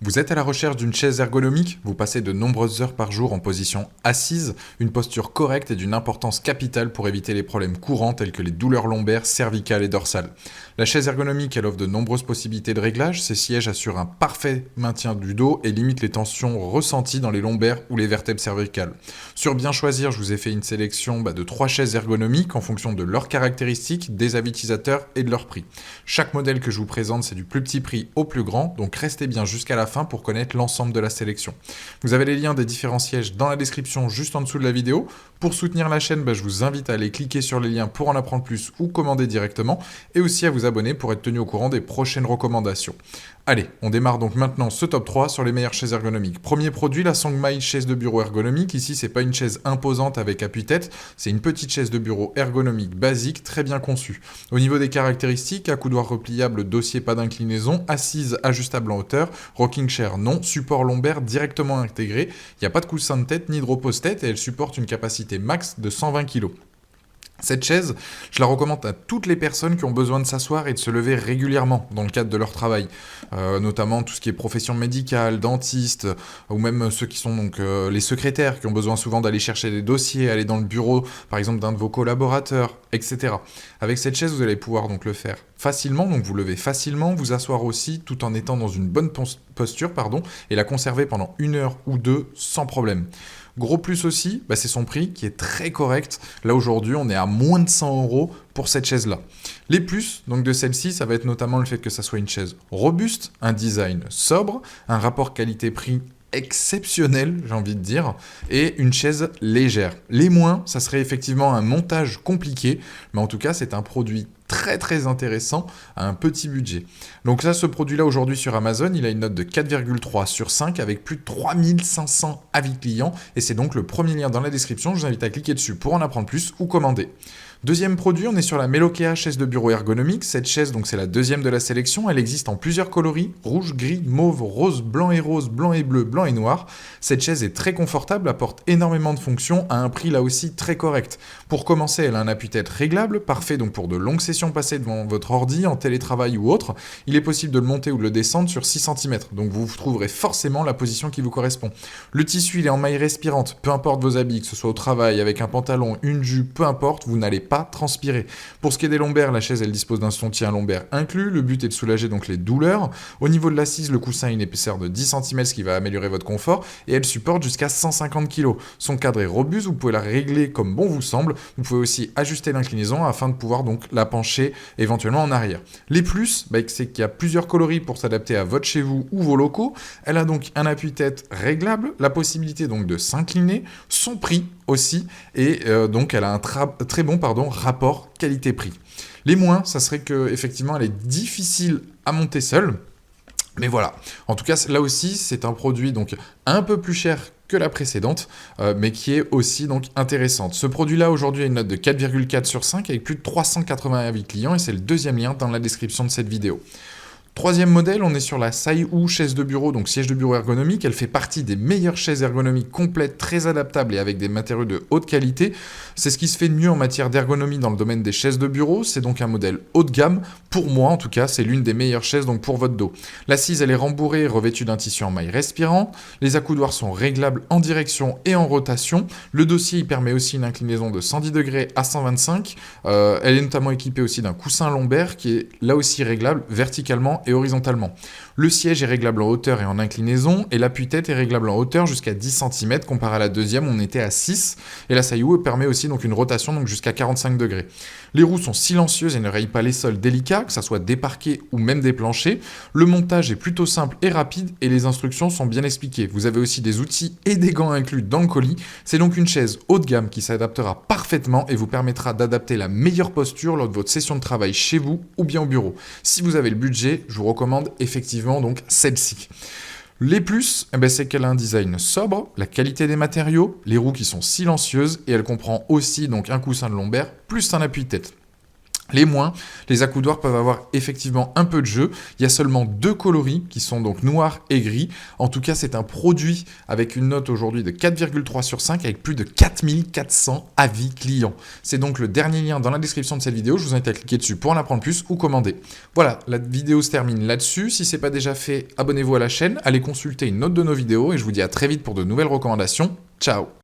Vous êtes à la recherche d'une chaise ergonomique? Vous passez de nombreuses heures par jour en position assise, une posture correcte est d'une importance capitale pour éviter les problèmes courants tels que les douleurs lombaires, cervicales et dorsales. La chaise ergonomique, elle offre de nombreuses possibilités de réglage, ses sièges assurent un parfait maintien du dos et limitent les tensions ressenties dans les lombaires ou les vertèbres cervicales. Sur Bien Choisir, je vous ai fait une sélection de 3 chaises ergonomiques en fonction de leurs caractéristiques, des avis utilisateurs et de leur prix. Chaque modèle que je vous présente, c'est du plus petit prix au plus grand, donc restez bien jusqu'à la fin pour connaître l'ensemble de la sélection. Vous avez les liens des différents sièges dans la description juste en dessous de la vidéo. Pour soutenir la chaîne, je vous invite à aller cliquer sur les liens pour en apprendre plus ou commander directement et aussi à vous abonner pour être tenu au courant des prochaines recommandations. Allez, on démarre donc maintenant ce top 3 sur les meilleures chaises ergonomiques. Premier produit, la Songmai chaise de bureau ergonomique. Ici, c'est pas une chaise imposante avec appui-tête, c'est une petite chaise de bureau ergonomique basique, très bien conçue. Au niveau des caractéristiques, accoudoir repliable, dossier pas d'inclinaison, assise ajustable en hauteur, rocking chair non, support lombaire directement intégré, il n'y a pas de coussin de tête ni de repose-tête et elle supporte une capacité max de 120 kg. Cette chaise, je la recommande à toutes les personnes qui ont besoin de s'asseoir et de se lever régulièrement dans le cadre de leur travail, notamment tout ce qui est profession médicale, dentiste, ou même ceux qui sont donc les secrétaires qui ont besoin souvent d'aller chercher des dossiers, aller dans le bureau par exemple d'un de vos collaborateurs, etc. Avec cette chaise, vous allez pouvoir donc le faire facilement, donc vous levez facilement, vous asseoir aussi tout en étant dans une bonne posture, et la conserver pendant 1 heure ou 2 sans problème. Gros plus aussi, c'est son prix qui est très correct. Là aujourd'hui, on est à moins de 100 € pour cette chaise-là. Les plus donc de celle-ci, ça va être notamment le fait que ça soit une chaise robuste, un design sobre, un rapport qualité-prix exceptionnel, j'ai envie de dire, et une chaise légère. Les moins, ça serait effectivement un montage compliqué, mais en tout cas, c'est un produit très très intéressant à un petit budget. Donc là, ce produit-là aujourd'hui sur Amazon, il a une note de 4,3 sur 5 avec plus de 3500 avis clients et c'est donc le premier lien dans la description. Je vous invite à cliquer dessus pour en apprendre plus ou commander. Deuxième produit, on est sur la Melokea chaise de bureau ergonomique. Cette chaise, donc c'est la deuxième de la sélection. Elle existe en plusieurs coloris, rouge, gris, mauve, rose, blanc et rose, blanc et bleu, blanc et noir. Cette chaise est très confortable, apporte énormément de fonctions à un prix là aussi très correct. Pour commencer, elle a un appui-tête réglable, parfait donc pour de longues sessions passées devant votre ordi, en télétravail ou autre. Il est possible de le monter ou de le descendre sur 6 cm, donc vous trouverez forcément la position qui vous correspond. Le tissu, il est en maille respirante, peu importe vos habits, que ce soit au travail, avec un pantalon, une jupe, peu importe, vous n'allez pas transpirer. Pour ce qui est des lombaires, la chaise elle dispose d'un soutien lombaire inclus, le but est de soulager donc les douleurs. Au niveau de l'assise, le coussin a une épaisseur de 10 cm ce qui va améliorer votre confort et elle supporte jusqu'à 150 kg. Son cadre est robuste, vous pouvez la régler comme bon vous semble, vous pouvez aussi ajuster l'inclinaison afin de pouvoir donc la pencher éventuellement en arrière. Les plus, c'est qu'il y a plusieurs coloris pour s'adapter à votre chez vous ou vos locaux. Elle a donc un appui-tête réglable, la possibilité donc de s'incliner, son prix aussi, et donc elle a un très bon rapport qualité-prix. Les moins, ça serait que effectivement elle est difficile à monter seule, mais voilà. En tout cas, là aussi, c'est un produit donc un peu plus cher que la précédente, mais qui est aussi donc intéressante. Ce produit-là, aujourd'hui, a une note de 4,4 sur 5 avec plus de 380 avis clients, et c'est le deuxième lien dans la description de cette vidéo. Troisième modèle, on est sur la Saihu chaise de bureau, donc siège de bureau ergonomique. Elle fait partie des meilleures chaises ergonomiques complètes, très adaptables et avec des matériaux de haute qualité. C'est ce qui se fait de mieux en matière d'ergonomie dans le domaine des chaises de bureau. C'est donc un modèle haut de gamme. Pour moi, en tout cas, c'est l'une des meilleures chaises donc pour votre dos. L'assise, elle est rembourrée et revêtue d'un tissu en maille respirant. Les accoudoirs sont réglables en direction et en rotation. Le dossier, il permet aussi une inclinaison de 110 degrés à 125. Elle est notamment équipée aussi d'un coussin lombaire qui est là aussi réglable verticalement et horizontalement. Le siège est réglable en hauteur et en inclinaison, et l'appui-tête est réglable en hauteur jusqu'à 10 cm, comparé à la deuxième, on était à 6, et la Saihu permet aussi donc une rotation donc jusqu'à 45 degrés. Les roues sont silencieuses et ne rayent pas les sols délicats, que ça soit des parquets ou même des planchers. Le montage est plutôt simple et rapide, et les instructions sont bien expliquées. Vous avez aussi des outils et des gants inclus dans le colis. C'est donc une chaise haut de gamme qui s'adaptera parfaitement et vous permettra d'adapter la meilleure posture lors de votre session de travail chez vous ou bien au bureau. Si vous avez le budget, je vous recommande effectivement donc celle-ci. Les plus, c'est qu'elle a un design sobre, la qualité des matériaux, les roues qui sont silencieuses et elle comprend aussi donc un coussin de lombaire plus un appui-tête. Les moins, les accoudoirs peuvent avoir effectivement un peu de jeu. Il y a seulement 2 coloris qui sont donc noir et gris. En tout cas, c'est un produit avec une note aujourd'hui de 4,3 sur 5 avec plus de 4400 avis clients. C'est donc le dernier lien dans la description de cette vidéo. Je vous invite à cliquer dessus pour en apprendre plus ou commander. Voilà, la vidéo se termine là-dessus. Si ce n'est pas déjà fait, abonnez-vous à la chaîne, allez consulter une autre de nos vidéos et je vous dis à très vite pour de nouvelles recommandations. Ciao!